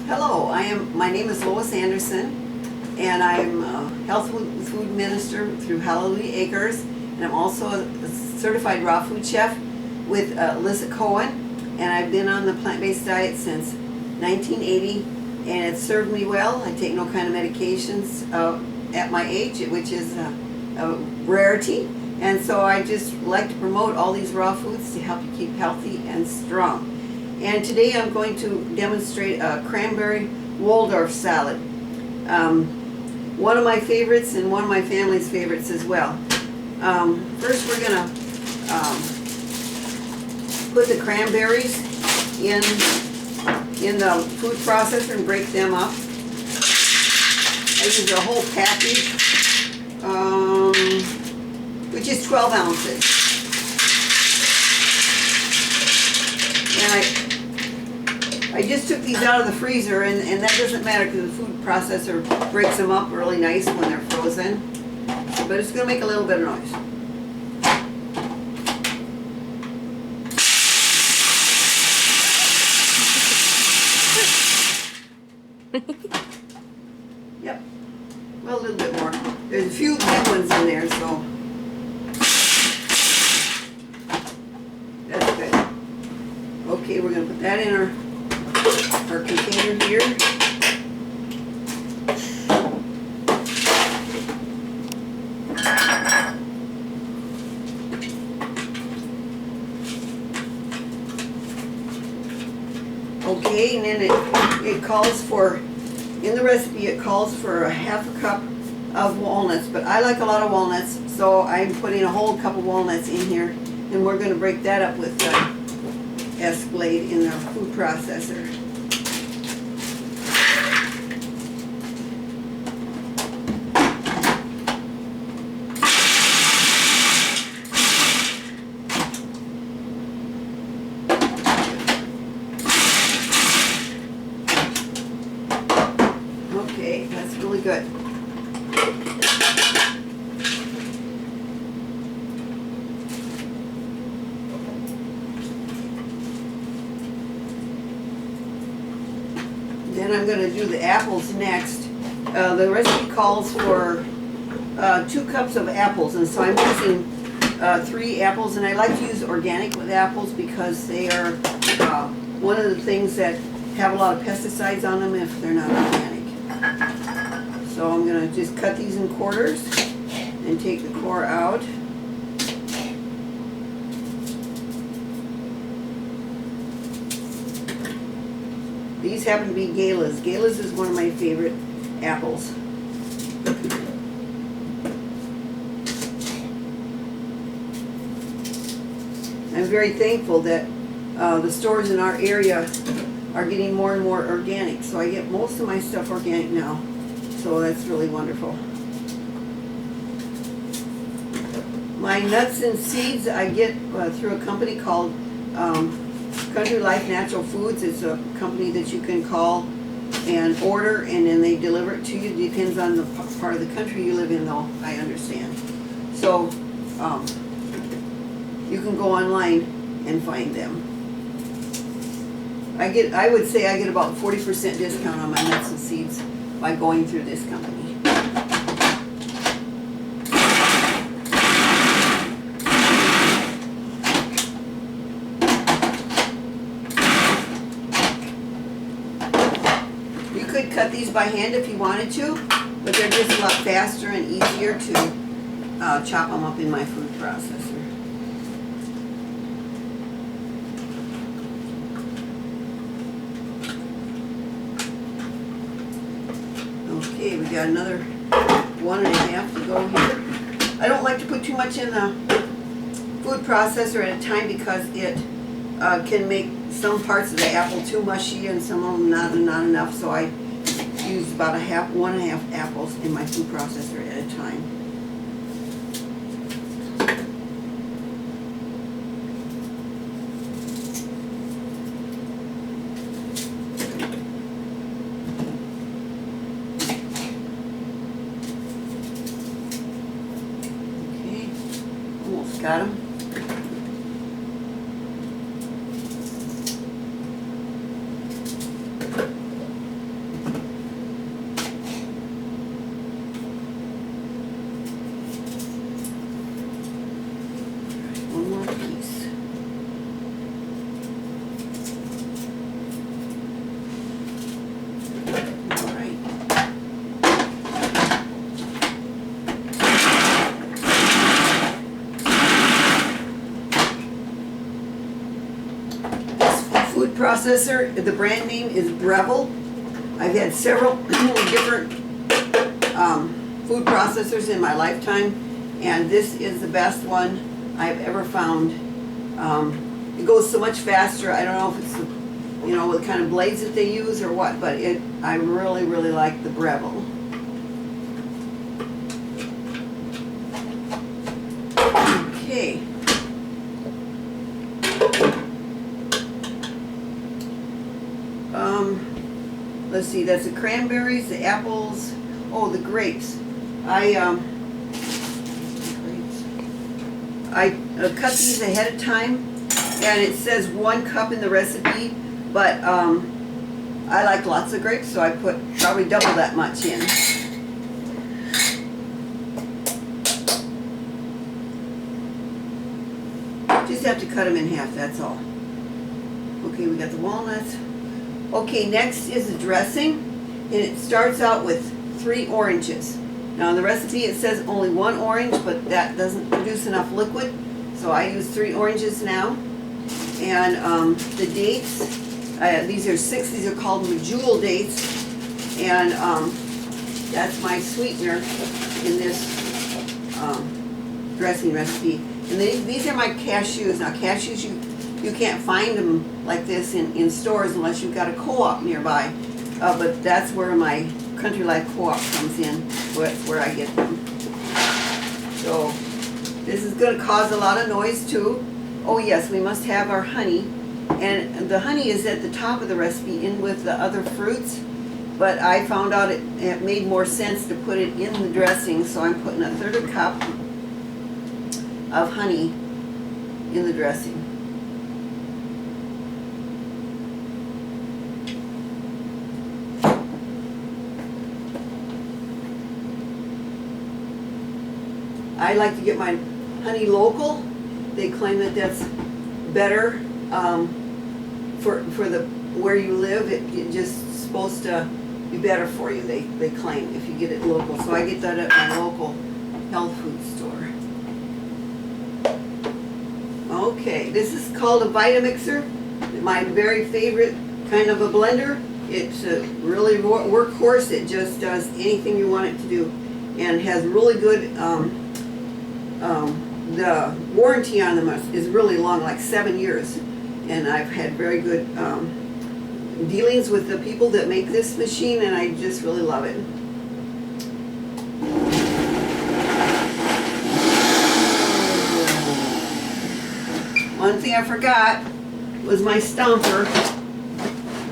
Hello, my name is Lois Anderson, and I'm a health food minister through Hallelujah Acres, and I'm also a certified raw food chef with Alyssa Cohen, and I've been on the plant-based diet since 1980, and it's served me well. I take no kind of medications at my age, which is a rarity, and so I just like to promote all these raw foods to help you keep healthy and strong. And today I'm going to demonstrate a Cranberry Waldorf salad. One of my favorites and one of my family's favorites as well. First we're going to put the cranberries in the food processor and break them up. I use a whole package, which is 12 ounces. And I just took these out of the freezer, and that doesn't matter because the food processor breaks them up really nice when they're frozen. But it's going to make a little bit of noise. Yep. Well, a little bit more. There's a few big ones in there, so that's good. Okay, we're going to put that in our container here. Okay, and then it calls for, in the recipe it calls for a half a cup of walnuts, but I like a lot of walnuts, so I'm putting a whole cup of walnuts in here, and we're going to break that up with Escalade in the food processor. Okay, that's really good. Then I'm going to do the apples next. The recipe calls for 2 cups of apples, and so I'm using 3 apples, and I like to use organic with apples because they are one of the things that have a lot of pesticides on them if they're not organic. So I'm going to just cut these in quarters and take the core out. These happen to be Galas. Galas is one of my favorite apples. I'm very thankful that the stores in our area are getting more and more organic, so I get most of my stuff organic now, so that's really wonderful. My nuts and seeds I get through a company called Country Life Natural Foods. It's a company that you can call and order, and then they deliver it to you. It depends on the part of the country you live in, though, I understand. So you can go online and find them. I would say I get about 40% discount on my nuts and seeds by going through this company. You could cut these by hand if you wanted to, but they're just a lot faster and easier to chop them up in my food processor. Okay, we got another 1.5 to go here. I don't like to put too much in the food processor at a time because it can make some parts of the apple too mushy and some of them not enough, so I use about 1.5 apples in my food processor at a time. Got them. processor. The brand name is Breville. I've had several different food processors in my lifetime, and this is the best one I've ever found. It goes so much faster. I don't know if it's what kind of blades that they use or what, but I really, really like the Breville. Okay. Let's see, that's the cranberries, the apples, oh, the grapes. I cut these ahead of time, and it says 1 cup in the recipe, but I like lots of grapes, so I put probably double that much in. Just have to cut them in half, that's all. Okay, we got the walnuts. Okay, next is the dressing, and it starts out with 3 oranges. Now in the recipe it says only 1 orange, but that doesn't produce enough liquid, so I use 3 oranges now. And the dates, these are 6, these are called medjool dates, and that's my sweetener in this dressing recipe. And these are my cashews. Now cashews, you can't find them like this in stores unless you've got a co-op nearby. But that's where my Country Life Co-op comes in. That's where I get them. So this is going to cause a lot of noise too. Oh yes, we must have our honey. And the honey is at the top of the recipe in with the other fruits. But I found out it made more sense to put it in the dressing, so I'm putting 1/3 cup of honey in the dressing. I like to get my honey local. They claim that that's better for where you live. It just supposed to be better for you. They claim if you get it local. So I get that at my local health food store. Okay, this is called a Vitamixer. My very favorite kind of a blender. It's a really workhorse. It just does anything you want it to do, and has really good. The warranty on them is really long, like 7 years, and I've had very good dealings with the people that make this machine, and I just really love it. One thing I forgot was my stomper.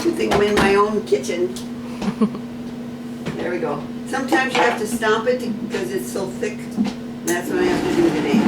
Good thing I'm in my own kitchen. There we go. Sometimes you have to stomp it because it's so thick. That's what I have to do today.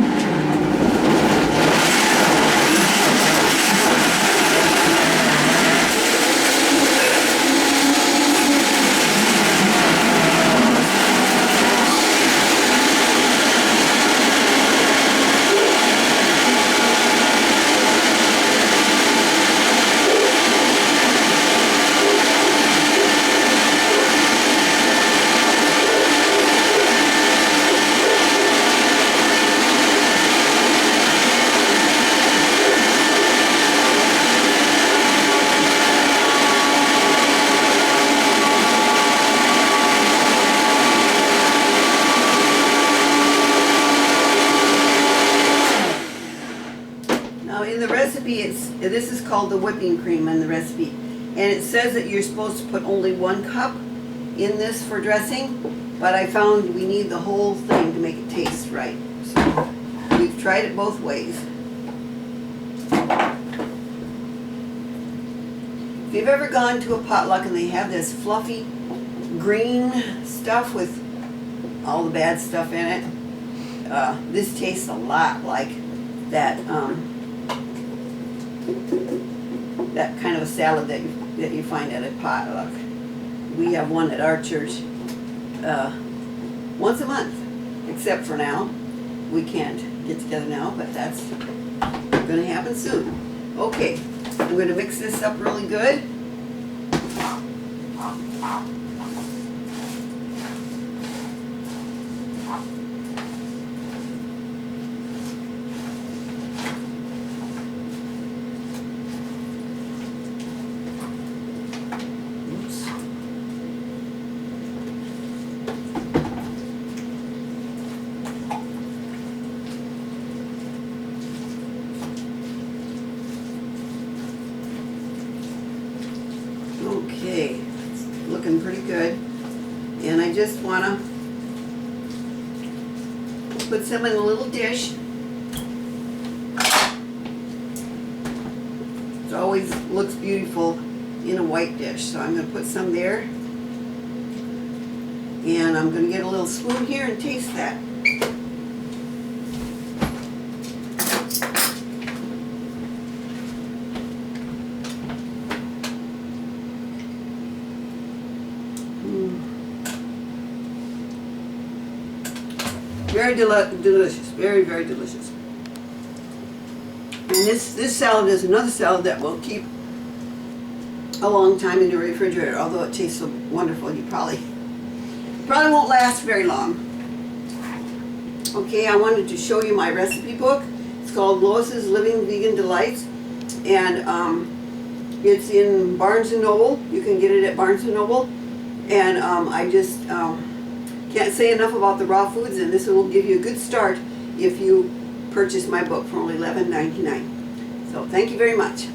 This is called the whipping cream in the recipe, and it says that you're supposed to put only 1 cup in this for dressing, but I found we need the whole thing to make it taste right. So we've tried it both ways. If you've ever gone to a potluck and they have this fluffy green stuff with all the bad stuff in it, this tastes a lot like that. That kind of a salad that you find at a potluck. We have one at our church once a month, except for now. We can't get together now, but that's going to happen soon. Okay, I'm going to mix this up really good. Okay, it's looking pretty good. And I just want to put some in a little dish. It always looks beautiful in a white dish. So I'm going to put some there. And I'm going to get a little spoon here and taste that. Very delicious, very, very delicious. And this salad is another salad that will keep a long time in the refrigerator, although it tastes so wonderful, you probably won't last very long. Okay, I wanted to show you my recipe book. It's called Lois's Living Vegan Delights, and it's in Barnes & Noble. You can get it at Barnes & Noble. And I just can't say enough about the raw foods, and this will give you a good start if you purchase my book for only $11.99. So thank you very much.